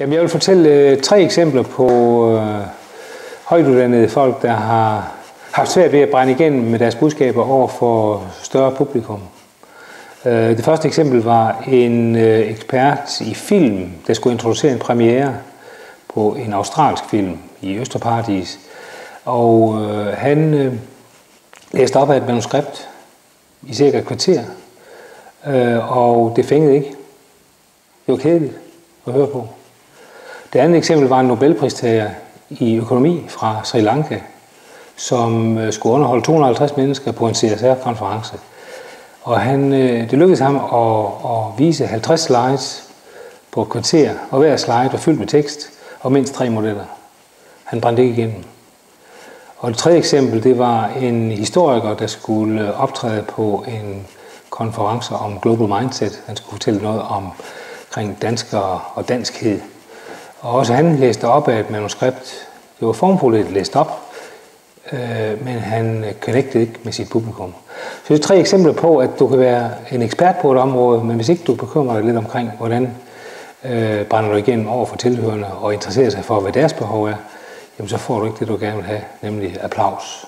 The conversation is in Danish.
Jamen, jeg vil fortælle 3 eksempler på højtuddannede folk, der har haft svært ved at brænde igennem med deres budskaber over for større publikum. Det første eksempel var en ekspert i film, der skulle introducere en premiere på en australsk film i Østerparadis. Og han læste op af et manuskript i cirka et kvarter, og det fængede ikke. Det var kedeligt at høre på. Det andet eksempel var en Nobelpristager i økonomi fra Sri Lanka, som skulle underholde 250 mennesker på en CSR-konference. Og det lykkedes ham at vise 50 slides på et kvarter, og hver slide var fyldt med tekst og mindst 3 modeller. Han brændte ikke igennem. Og det tredje eksempel, det var en historiker, der skulle optræde på en konference om global mindset. Han skulle fortælle noget omkring danskere og danskhed. Og også han læste op af et manuskript. Det var formfuldt læst op, men han connectede ikke med sit publikum. Så det er 3 eksempler på, at du kan være en ekspert på et område, men hvis ikke du bekymrer dig lidt omkring, hvordan brænder du igennem over for tilhørende og interesserer sig for, hvad deres behov er, jamen så får du ikke det, du gerne vil have, nemlig applaus.